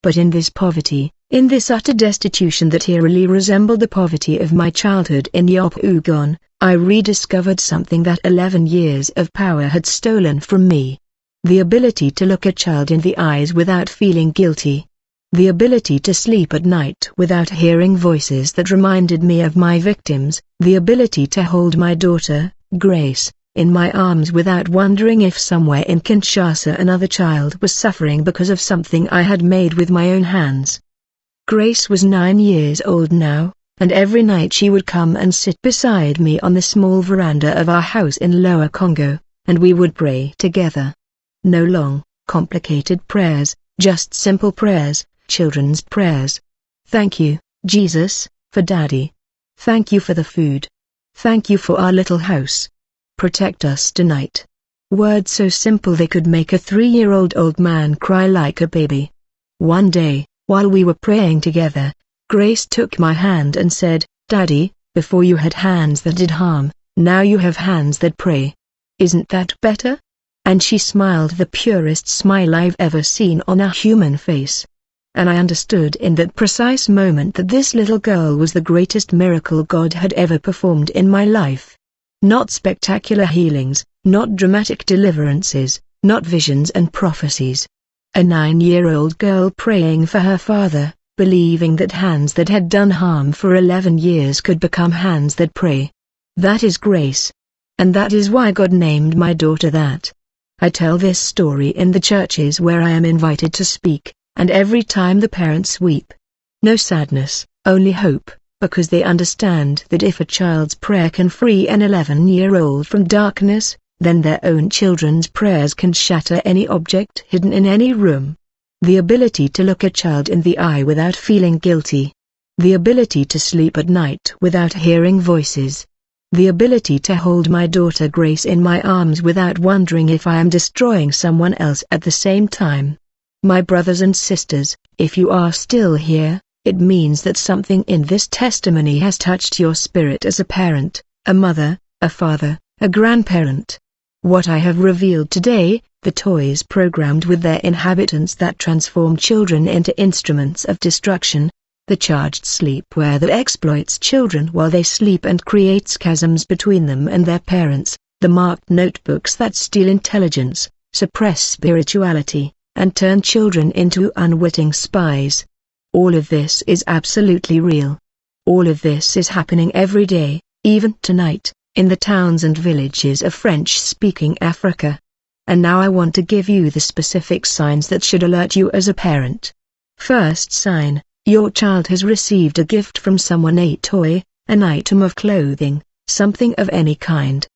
But in this poverty, in this utter destitution that eerily resembled the poverty of my childhood in Yopougon, I rediscovered something that 11 years of power had stolen from me. The ability to look a child in the eyes without feeling guilty. The ability to sleep at night without hearing voices that reminded me of my victims. The ability to hold my daughter, Grace, in my arms without wondering if somewhere in Kinshasa another child was suffering because of something I had made with my own hands. Grace was 9 years old now, and every night she would come and sit beside me on the small veranda of our house in Lower Congo, and we would pray together. No long, complicated prayers, just simple prayers, children's prayers. Thank you, Jesus, for Daddy. Thank you for the food. Thank you for our little house. Protect us tonight. Words so simple they could make a 3-year-old old man cry like a baby. One day, while we were praying together, Grace took my hand and said, "Daddy, before you had hands that did harm, now you have hands that pray. Isn't that better?" And she smiled the purest smile I've ever seen on a human face. And I understood in that precise moment that this little girl was the greatest miracle God had ever performed in my life. Not spectacular healings, not dramatic deliverances, not visions and prophecies. A 9-year-old girl praying for her father, believing that hands that had done harm for 11 years could become hands that pray. That is grace. And that is why God named my daughter that. I tell this story in the churches where I am invited to speak, and every time the parents weep. No sadness, only hope, because they understand that if a child's prayer can free an 11-year-old from darkness, then their own children's prayers can shatter any object hidden in any room. The ability to look a child in the eye without feeling guilty. The ability to sleep at night without hearing voices. The ability to hold my daughter Grace in my arms without wondering if I am destroying someone else at the same time. My brothers and sisters, if you are still here, it means that something in this testimony has touched your spirit as a parent, a mother, a father, a grandparent. What I have revealed today, the toys programmed with their inhabitants that transform children into instruments of destruction, the charged sleepware that exploits children while they sleep and creates chasms between them and their parents, the marked notebooks that steal intelligence, suppress spirituality, and turn children into unwitting spies. All of this is absolutely real. All of this is happening every day, even tonight, in the towns and villages of French-speaking Africa. And now I want to give you the specific signs that should alert you as a parent. First sign. Your child has received a gift from someone, a toy, an item of clothing, something of any kind.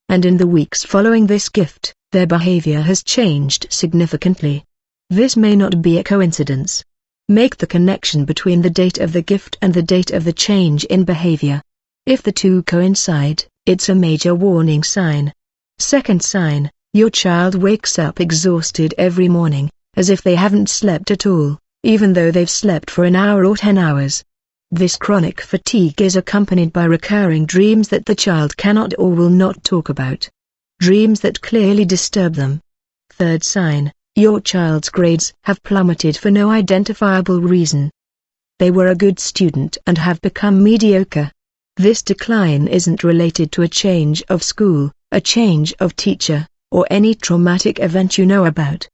And in the weeks following this gift, their behavior has changed significantly. This may not be a coincidence. Make the connection between the date of the gift and the date of the change in behavior. If the two coincide, it's a major warning sign. Second sign, your child wakes up exhausted every morning, as if they haven't slept at all, even though they've slept for an hour or 10 hours. This chronic fatigue is accompanied by recurring dreams that the child cannot or will not talk about. Dreams that clearly disturb them. Third sign, your child's grades have plummeted for no identifiable reason. They were a good student and have become mediocre. This decline isn't related to a change of school, a change of teacher, or any traumatic event you know about.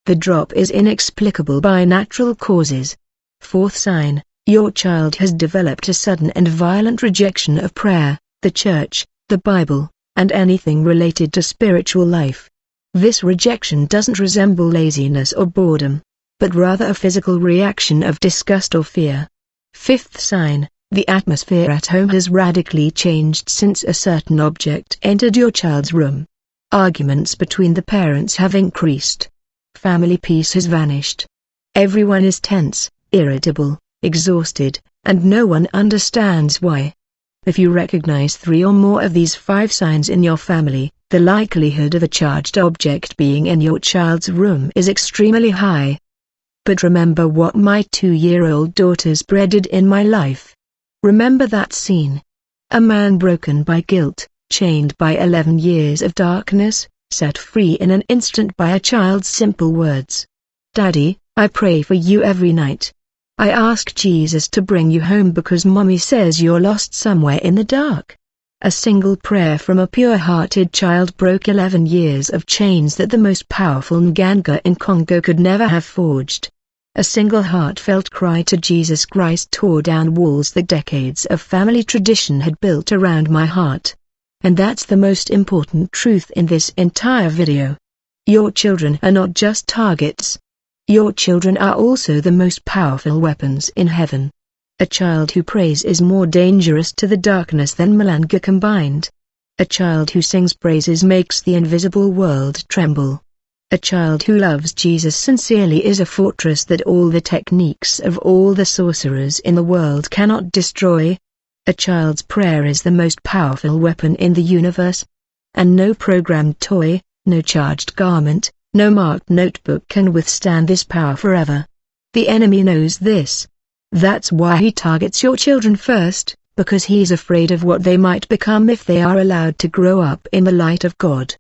The drop is inexplicable by natural causes. Fourth sign, your child has developed a sudden and violent rejection of prayer, the church, the Bible, and anything related to spiritual life. This rejection doesn't resemble laziness or boredom, but rather a physical reaction of disgust or fear. Fifth sign, the atmosphere at home has radically changed since a certain object entered your child's room. Arguments between the parents have increased. Family peace has vanished. Everyone is tense, irritable, exhausted, and no one understands why. If you recognize 3 or more of these 5 signs in your family, the likelihood of a charged object being in your child's room is extremely high. But remember what my 2-year-old daughter spreaded in my life. Remember that scene. A man broken by guilt, chained by 11 years of darkness, set free in an instant by a child's simple words. Daddy, I pray for you every night. I ask Jesus to bring you home because Mommy says you're lost somewhere in the dark. A single prayer from a pure-hearted child broke 11 years of chains that the most powerful Nganga in Congo could never have forged. A single heartfelt cry to Jesus Christ tore down walls that decades of family tradition had built around my heart. And that's the most important truth in this entire video. Your children are not just targets. Your children are also the most powerful weapons in heaven. A child who prays is more dangerous to the darkness than Malanga combined. A child who sings praises makes the invisible world tremble. A child who loves Jesus sincerely is a fortress that all the techniques of all the sorcerers in the world cannot destroy. A child's prayer is the most powerful weapon in the universe. And no programmed toy, no charged garment, no marked notebook can withstand this power forever. The enemy knows this. That's why he targets your children first, because he's afraid of what they might become if they are allowed to grow up in the light of God.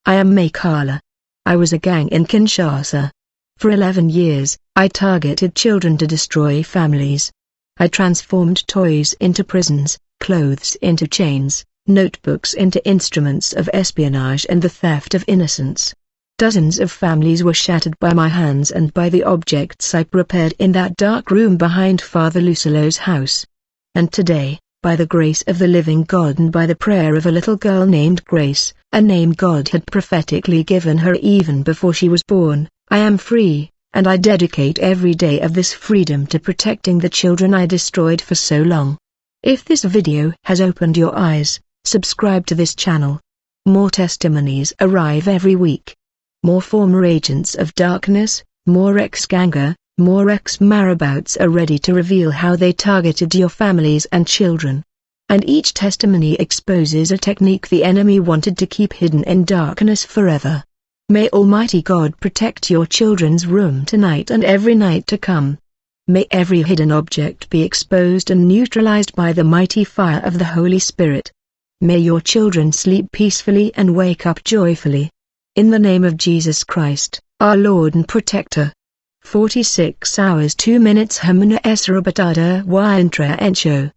I am Makala. I was a gang in Kinshasa. For 11 years, I targeted children to destroy families. I transformed toys into prisons, clothes into chains, notebooks into instruments of espionage and the theft of innocence. Dozens of families were shattered by my hands and by the objects I prepared in that dark room behind Father Lucilo's house. And today, by the grace of the living God and by the prayer of a little girl named Grace, a name God had prophetically given her even before she was born, I am free, and I dedicate every day of this freedom to protecting the children I destroyed for so long. If this video has opened your eyes, subscribe to this channel. More testimonies arrive every week. More former agents of darkness, more ex-ganga, more ex-marabouts are ready to reveal how they targeted your families and children. And each testimony exposes a technique the enemy wanted to keep hidden in darkness forever. May Almighty God protect your children's room tonight and every night to come. May every hidden object be exposed and neutralized by the mighty fire of the Holy Spirit. May your children sleep peacefully and wake up joyfully. In the name of Jesus Christ, our Lord and Protector. 46 hours 2 minutes Hamuna Esrabatada Wa Intra Encho.